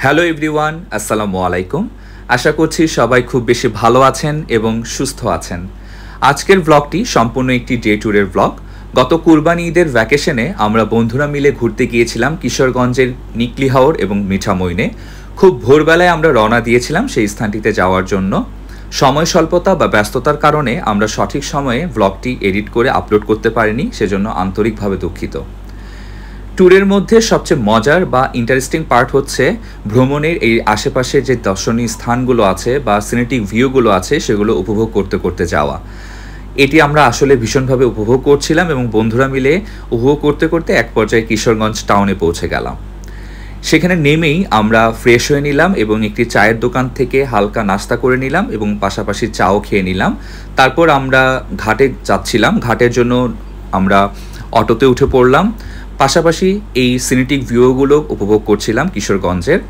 Hello everyone, আসসালামু আলাইকুম। আশা করছি সবাই খুব বেশি ভালো আছেন এবং সুস্থ আছেন। আজকের ব্লগটি সম্পূর্ণ একটি ডে ট্যুরের ব্লগ। গত কুরবানি ঈদের ভ্যাকেশনে আমরা বন্ধুরা মিলে ঘুরতে গিয়েছিলাম কিশোরগঞ্জের নিকলি হাওর এবং মিঠামইনে। খুব ভোরবেলায় আমরা রওনা দিয়েছিলাম সেই স্থানটিতে যাওয়ার জন্য। সময় স্বল্পতা বা ব্যস্ততার কারণে আমরা সঠিক সময়ে ব্লগটি এডিট করে আপলোড করতে পারিনি, সেজন্য আন্তরিকভাবে দুঃখিত। ট্যুরের মধ্যে সবচেয়ে মজার বা ইন্টারেস্টিং পার্ট হচ্ছে ভ্রমণের এই আশেপাশে যে দর্শনীয় স্থানগুলো আছে বা সিনেটিক ভিউগুলো আছে সেগুলো উপভোগ করতে করতে যাওয়া। এটি আমরা আসলে ভীষণভাবে উপভোগ করছিলাম এবং বন্ধুরা মিলে উপভোগ করতে করতে এক পর্যায়ে কিশোরগঞ্জ টাউনে পৌঁছে গেলাম। সেখানে নেমেই আমরা ফ্রেশ হয়ে নিলাম এবং একটি চায়ের দোকান থেকে হালকা নাস্তা করে নিলাম এবং পাশাপাশি চাও খেয়ে নিলাম। তারপর আমরা ঘাটে যাচ্ছিলাম। ঘাটের জন্য আমরা অটোতে উঠে পড়লাম, পাশাপাশি এই সিনেটিক ভিউগুলো উপভোগ করছিলাম কিশোরগঞ্জের।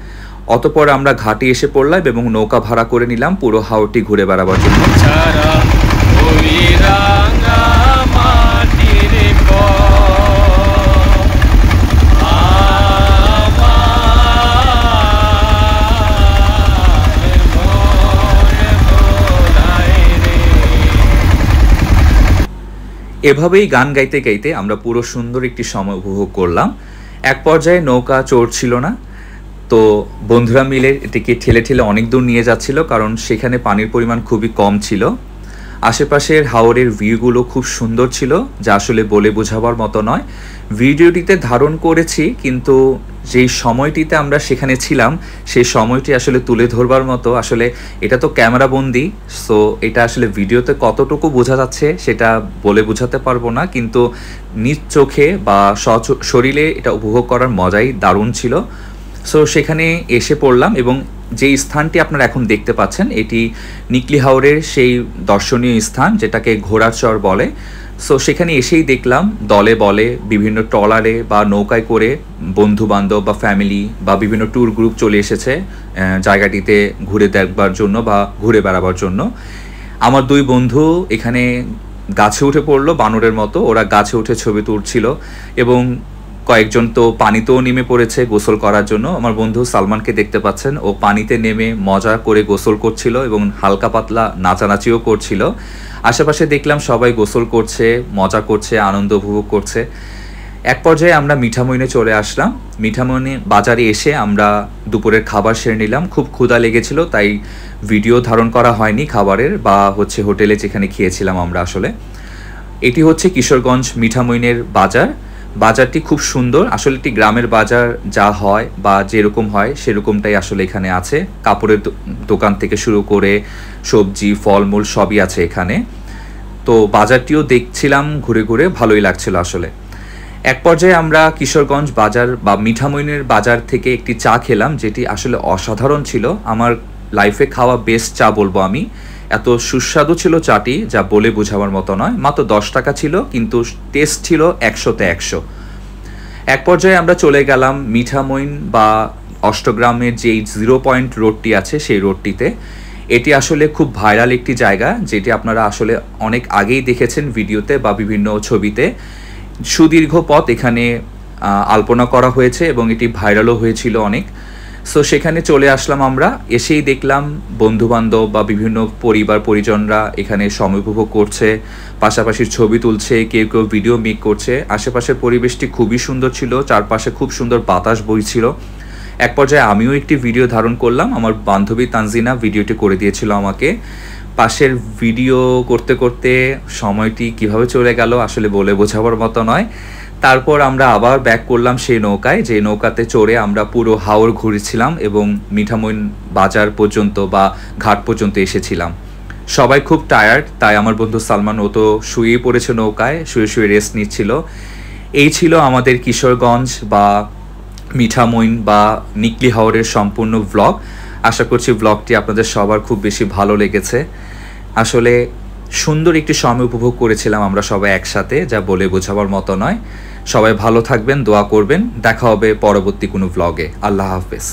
অতঃপর আমরা ঘাটে এসে পড়লাম এবং নৌকা ভাড়া করে নিলাম পুরো হাওরটি ঘুরে বেড়াবার জন্য। এভাবেই গান গাইতে গাইতে আমরা পুরো সুন্দর একটি সময় উপভোগ করলাম। এক পর্যায়ে নৌকা চড়ছিল না, তো বন্ধুরা মিলে এটিকে ঠেলে ঠেলে অনেক দূর নিয়ে যাচ্ছিল, কারণ সেখানে পানির পরিমাণ খুবই কম ছিল। আশেপাশের হাওরের ভিউগুলো খুব সুন্দর ছিল, যা আসলে বলে বোঝাবার মতো নয়। ভিডিওটিতে ধারণ করেছি, কিন্তু যেই সময়টিতে আমরা সেখানে ছিলাম সেই সময়টি আসলে তুলে ধরবার মতো, আসলে এটা তো ক্যামেরাবন্দি, সো এটা আসলে ভিডিওতে কতটুকু বোঝা যাচ্ছে সেটা বলে বোঝাতে পারবো না, কিন্তু নিজ চোখে বা শরীরে এটা উপভোগ করার মজাই দারুণ ছিল। সো সেখানে এসে পড়লাম এবং যেই স্থানটি আপনারা এখন দেখতে পাচ্ছেন এটি নিকলি হাওরের সেই দর্শনীয় স্থান যেটাকে ঘোড়ার চর বলে। সো সেখানে এসেই দেখলাম দলে বলে বিভিন্ন ট্রলারে বা নৌকায় করে বন্ধু বান্ধব বা ফ্যামিলি বা বিভিন্ন ট্যুর গ্রুপ চলে এসেছে জায়গাটিতে ঘুরে দেখবার জন্য বা ঘুরে বেড়াবার জন্য। আমার দুই বন্ধু এখানে গাছে উঠে পড়লো বানরের মতো, ওরা গাছে উঠে ছবি তুলছিল এবং কয়েকজন তো পানিতেও নেমে পড়েছে গোসল করার জন্য। আমার বন্ধু সালমানকে দেখতে পাচ্ছেন, ও পানিতে নেমে মজা করে গোসল করছিল এবং হালকা পাতলা নাচানাচিও করছিল। আশেপাশে দেখলাম সবাই গোসল করছে, মজা করছে, আনন্দ উপভোগ করছে। এক পর্যায়ে আমরা মিঠামইনে চলে আসলাম। মিঠামইনে বাজারে এসে আমরা দুপুরের খাবার সেরে নিলাম। খুব ক্ষুধা লেগেছিল, তাই ভিডিও ধারণ করা হয়নি খাবারের বা হোটেলে যেখানে খেয়েছিলাম আমরা। আসলে এটি হচ্ছে কিশোরগঞ্জ মিঠামইনের বাজার। বাজারটি খুব সুন্দর, আসলে একটি গ্রামের বাজার যা হয় বা যেরকম হয় সেরকমটাই আসলে এখানে আছে। কাপড়ের দোকান থেকে শুরু করে সবজি ফলমূল সবই আছে এখানে। তো বাজারটিও দেখছিলাম ঘুরে ঘুরে, ভালোই লাগছিল আসলে। এক পর্যায়ে আমরা কিশোরগঞ্জ বাজার বা মিঠামইনের বাজার থেকে একটি চা খেলাম, যেটি আসলে অসাধারণ ছিল। আমার লাইফে খাওয়া বেস্ট চা বলবো আমি। এত সুস্বাদু ছিল চাটি যা বলে বোঝাবার মতো নয়। মাত্র 10 টাকা ছিল, কিন্তু টেস্ট ছিল 100-তে 100। এক পর্যায়ে আমরা চলে গেলাম মিঠামইন বা অষ্টগ্রামের যেই 0 পয়েন্ট রোডটি আছে সেই রোডটিতে। এটি আসলে খুব ভাইরাল একটি জায়গা, যেটি আপনারা আসলে অনেক আগেই দেখেছেন ভিডিওতে বা বিভিন্ন ছবিতে। সুদীর্ঘ পথ এখানে আলপনা করা হয়েছে এবং এটি ভাইরালও হয়েছিল অনেক। সো সেখানে চলে আসলাম আমরা। এসেই দেখলাম বন্ধুবান্ধব বা বিভিন্ন পরিবার পরিজনরা এখানে সময় উপভোগ করছে, পাশাপাশি ছবি তুলছে, কেউ কেউ ভিডিও মেক করছে। আশেপাশের পরিবেশটি খুবই সুন্দর ছিল, চারপাশে খুব সুন্দর বাতাস বইছিল। এক পর্যায়ে আমিও একটি ভিডিও ধারণ করলাম, আমার বান্ধবী তানজিনা ভিডিওটি করে দিয়েছিল আমাকে। পাশের ভিডিও করতে করতে সময়টি কিভাবে চলে গেল আসলে বলে বোঝাবার মতো নয়। তারপর আমরা আবার ব্যাক করলাম সেই নৌকায়, যে নৌকাতে চড়ে আমরা পুরো হাওর ঘুরেছিলাম এবং মিঠামইন বাজার পর্যন্ত বা ঘাট পর্যন্ত এসেছিলাম। সবাই খুব টায়ার্ড, তাই আমার বন্ধু সালমান ও তো শুয়েই পড়েছে নৌকায়, শুয়ে শুয়ে রেস্ট নিচ্ছিল। এই ছিল আমাদের কিশোরগঞ্জ বা মিঠামইন বা নিকলি হাওরের সম্পূর্ণ ব্লগ। আশা করছি ব্লগটি আপনাদের সবার খুব বেশি ভালো লেগেছে। আসলে সুন্দর একটি সময় উপভোগ করেছিলাম আমরা সবাই একসাথে, যা বলে বোঝাবার মতো নয়। সবাই ভালো থাকবেন, দোয়া করবেন। দেখা হবে পরবর্তী কোনো ব্লগে। আল্লাহ হাফেজ।